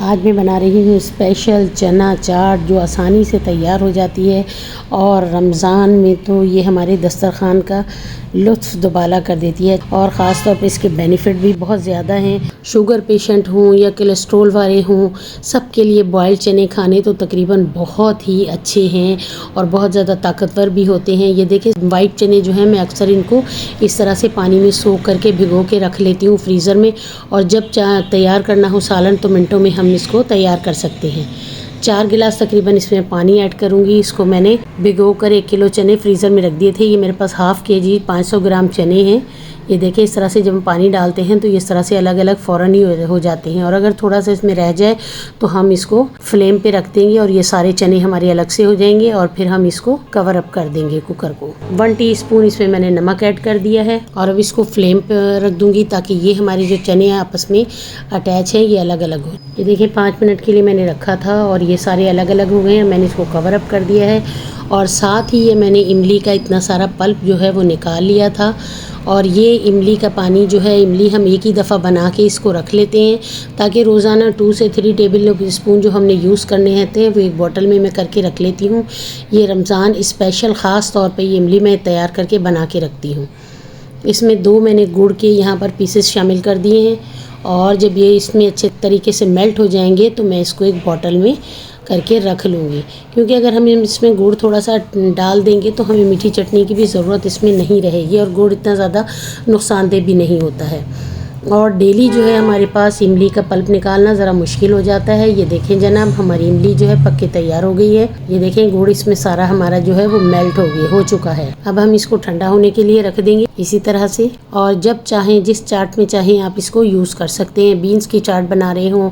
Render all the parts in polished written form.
आज मैं बना रही हूँ स्पेशल चना चाट जो आसानी से तैयार हो जाती है और रमज़ान में तो ये हमारे दस्तरखान का लुत्फ़ दुबाला कर देती है। और ख़ास तौर पे इसके बेनिफिट भी बहुत ज़्यादा हैं। शुगर पेशेंट हों या कोलेस्ट्रोल वाले हों, सब के लिए बॉइल्ड चने खाने तो तकरीबन बहुत ही अच्छे हैं और बहुत ज़्यादा ताकतवर भी होते हैं। ये देखिए वाइट चने जो हैं मैं अक्सर इनको इस तरह से पानी में सोख करके भिगो के रख लेती हूँ फ्रीज़र में, और जब तैयार करना हो सालन तो मिनटों में हम इसको तैयार कर सकते हैं। 4 गिलास तकरीबन इसमें पानी ऐड करूँगी। इसको मैंने भिगो कर 1 किलो चने फ्रीज़र में रख दिए थे। ये मेरे पास हाफ़ केजी 500 ग्राम चने हैं। ये देखिए इस तरह से जब हम पानी डालते हैं तो इस तरह से अलग अलग फ़ौरन ही हो जाते हैं, और अगर थोड़ा सा इसमें रह जाए तो हम इसको फ्लेम पे रख देंगे और ये सारे चने हमारे अलग से हो जाएंगे, और फिर हम इसको कवर अप कर देंगे कुकर को। 1 टीस्पून इसमें मैंने नमक ऐड कर दिया है और अब इसको फ्लेम पे रख दूँगी ताकि ये हमारे जो चने आपस में अटैच हैं ये अलग अलग हो। ये देखिए 5 मिनट के लिए मैंने रखा था और ये सारे अलग अलग हो गए हैं। मैंने इसको कवर अप कर दिया है और साथ ही ये मैंने इमली का इतना सारा पल्प जो है वो निकाल लिया था। और ये इमली का पानी जो है, इमली हम एक ही दफ़ा बना के इसको रख लेते हैं ताकि रोज़ाना 2 से 3 टेबल स्पून जो हमने यूज़ करने हैं वो एक बोतल में मैं करके रख लेती हूँ। ये रमज़ान स्पेशल ख़ास तौर पे ये इमली मैं तैयार करके बना के रखती हूँ। इसमें 2 मैंने गुड़ के यहाँ पर पीसेस शामिल कर दिए हैं, और जब ये इसमें अच्छे तरीके से मेल्ट हो जाएंगे तो मैं इसको एक बॉटल में करके रख लूँगी, क्योंकि अगर हम इसमें गुड़ थोड़ा सा डाल देंगे तो हमें मीठी चटनी की भी ज़रूरत इसमें नहीं रहेगी, और गुड़ इतना ज़्यादा नुकसानदेह भी नहीं होता है। और डेली जो है हमारे पास इमली का पल्प निकालना ज़रा मुश्किल हो जाता है। ये देखें जनाब हमारी इमली जो है पक के तैयार हो गई है। ये देखें गुड़ इसमें सारा हमारा जो है वो मेल्ट हो चुका है। अब हम इसको ठंडा होने के लिए रख देंगे इसी तरह से, और जब चाहें जिस चाट में चाहें आप इसको यूज़ कर सकते हैं। बीन्स की चाट बना रहे हों,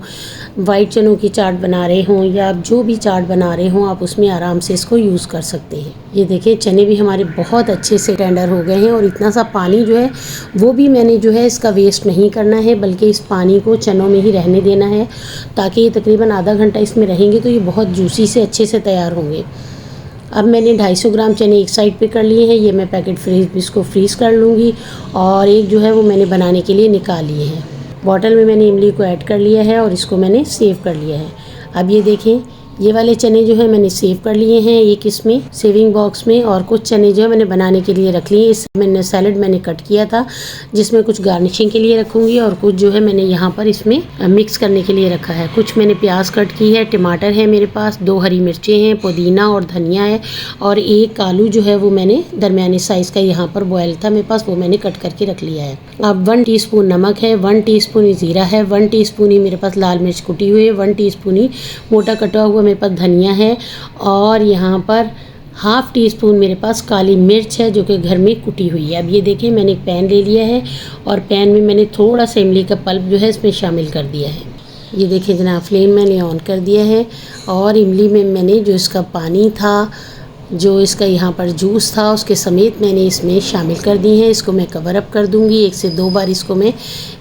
वाइट चनों की चाट बना रहे हों, या आप जो भी चाट बना रहे हों आप उसमें आराम से इसको यूज़ कर सकते हैं। ये देखिए चने भी हमारे बहुत अच्छे से टेंडर हो गए हैं, और इतना सा पानी जो है वो भी मैंने जो है इसका वेस्ट नहीं करना है, बल्कि इस पानी को चनों में ही रहने देना है ताकि ये तकरीबन आधा घंटा इसमें रहेंगे तो ये बहुत जूसी से अच्छे से तैयार होंगे। अब मैंने 250 ग्राम चने एक साइड पे कर लिए हैं। ये मैं पैकेट इसको फ्रीज़ कर लूँगी, और एक जो है वो मैंने बनाने के लिए निकाल लिए हैं। बॉटल में मैंने इमली को ऐड कर लिया है और इसको मैंने सेव कर लिया है। अब ये देखें ये वाले चने जो है मैंने सेव कर लिए हैं एक इसमें सेविंग बॉक्स में, और कुछ चने जो है मैंने बनाने के लिए रख लिए। इस मैंने सैलड मैंने कट किया था जिसमें कुछ गार्निशिंग के लिए रखूँगी, और कुछ जो है मैंने यहाँ पर इसमें मिक्स करने के लिए रखा है। कुछ मैंने प्याज कट की है, टमाटर है मेरे पास, 2 हरी मिर्चें हैं, पुदीना और धनिया है, और एक आलू जो है वो मैंने दरमियानी साइज़ का यहाँ पर बॉयल था मेरे पास, वो मैंने कट करके रख लिया है। अब 1 टीस्पून नमक है, 1 टीस्पून ही ज़ीरा है, 1 टीस्पून ही मेरे पास लाल मिर्च कुटी हुई है, 1 टीस्पून ही मोटा कटा हुआ मेरे पास धनिया है, और यहाँ पर हाफ़ टी स्पून मेरे पास काली मिर्च है जो कि घर में कुटी हुई है। अब ये देखें मैंने एक पैन ले लिया है, और पैन में मैंने थोड़ा सा इमली का पल्प जो है इसमें शामिल कर दिया है। ये देखें जनाब फ्लेम मैंने ऑन कर दिया है, और इमली में मैंने जो इसका पानी था, जो इसका यहाँ पर जूस था, उसके समेत मैंने इसमें शामिल कर दी हैं। इसको मैं कवर अप कर दूँगी, 1 से 2 बार इसको मैं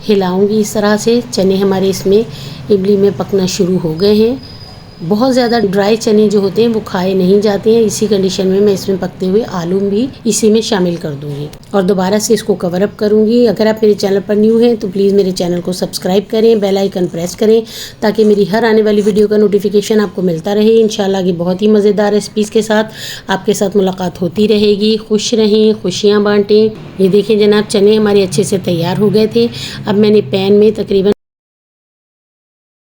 हिलाऊँगी इस तरह से। चने हमारे इसमें इमली में पकना शुरू हो गए हैं। बहुत ज़्यादा ड्राई चने जो होते हैं वो खाए नहीं जाते हैं। इसी कंडीशन में मैं इसमें पकते हुए आलू भी इसी में शामिल कर दूंगी, और दोबारा से इसको कवर अप करूंगी। अगर आप मेरे चैनल पर न्यू हैं तो प्लीज़ मेरे चैनल को सब्सक्राइब करें, बेल आइकन प्रेस करें ताकि मेरी हर आने वाली वीडियो का नोटिफिकेशन आपको मिलता रहे। इंशाल्लाह की बहुत ही मज़ेदार रेसिपीज़ के साथ आपके साथ मुलाकात होती रहेगी। खुश रहें, खुशियाँ बाँटें। ये देखें जनाब चने हमारे अच्छे से तैयार हो गए थे। अब मैंने पैन में तकरीबन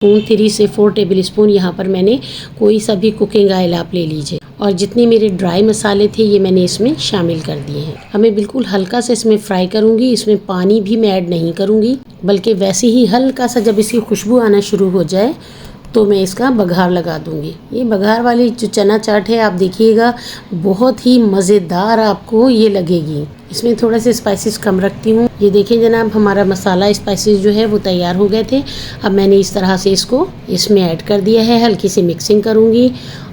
3 से 4 टेबल स्पून यहाँ पर मैंने कोई सा भी कुकिंग ऑयल आप ले लीजिए, और जितने मेरे ड्राई मसाले थे ये मैंने इसमें शामिल कर दिए हैं। हमें बिल्कुल हल्का सा इसमें फ्राई करूँगी, इसमें पानी भी मैं ऐड नहीं करूँगी, बल्कि वैसे ही हल्का सा जब इसकी खुशबू आना शुरू हो जाए तो मैं इसका बघार लगा दूँगी। ये बघार वाली जो चना चाट है आप देखिएगा बहुत ही मज़ेदार आपको ये लगेगी। इसमें थोड़ा से स्पाइसेस कम रखती हूँ। ये देखिए जनाब हमारा मसाला स्पाइसेस जो है वो तैयार हो गए थे। अब मैंने इस तरह से इसको इसमें ऐड कर दिया है, हल्की सी मिक्सिंग करूँगी,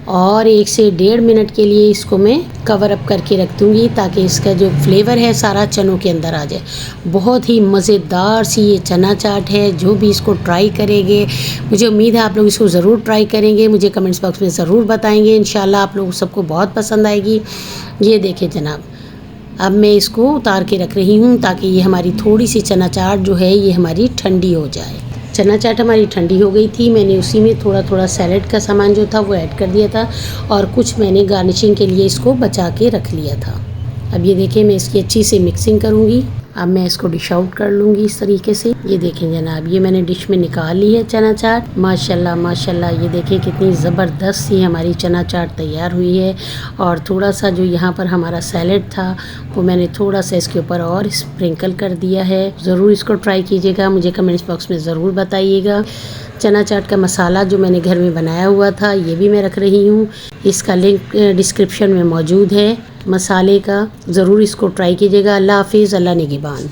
और 1 से 1.5 मिनट के लिए इसको मैं कवर अप करके रख दूँगी ताकि इसका जो फ्लेवर है सारा चनों के अंदर आ जाए। बहुत ही मज़ेदार सी ये चना चाट है। जो भी इसको ट्राई करेंगे, मुझे उम्मीद है आप लोग इसको ज़रूर ट्राई करेंगे, मुझे कमेंट्स बॉक्स में ज़रूर बताएंगे। इंशाल्लाह आप लोगों सबको बहुत पसंद आएगी। ये देखें जनाब अब मैं इसको उतार के रख रही हूँ ताकि ये हमारी थोड़ी सी चना चाट जो है ये हमारी ठंडी हो जाए। चना चाट हमारी ठंडी हो गई थी। मैंने उसी में थोड़ा थोड़ा सैलेड का सामान जो था वो ऐड कर दिया था और कुछ मैंने गार्निशिंग के लिए इसको बचा के रख लिया था। अब ये देखिए मैं इसकी अच्छी से मिक्सिंग करूँगी। अब मैं इसको डिश आउट कर लूँगी इस तरीके से। ये देखें जनाब, ये मैंने डिश में निकाल ली है चना चाट। माशाल्लाह माशाल्लाह, ये देखें कितनी ज़बरदस्त सी हमारी चना चाट तैयार हुई है। और थोड़ा सा जो यहाँ पर हमारा सैलेड था वो मैंने थोड़ा सा इसके ऊपर और स्प्रिंकल कर दिया है। ज़रूर इसको ट्राई कीजिएगा, मुझे कमेंट्स बॉक्स में ज़रूर बताइएगा। चना चाट का मसाला जो मैंने घर में बनाया हुआ था ये भी मैं रख रही हूँ, इसका लिंक डिस्क्रिप्शन में मौजूद है मसाले का। ज़रूर इसको ट्राई कीजिएगा। अल्लाह हाफिज़, अल्लाह निगहबान।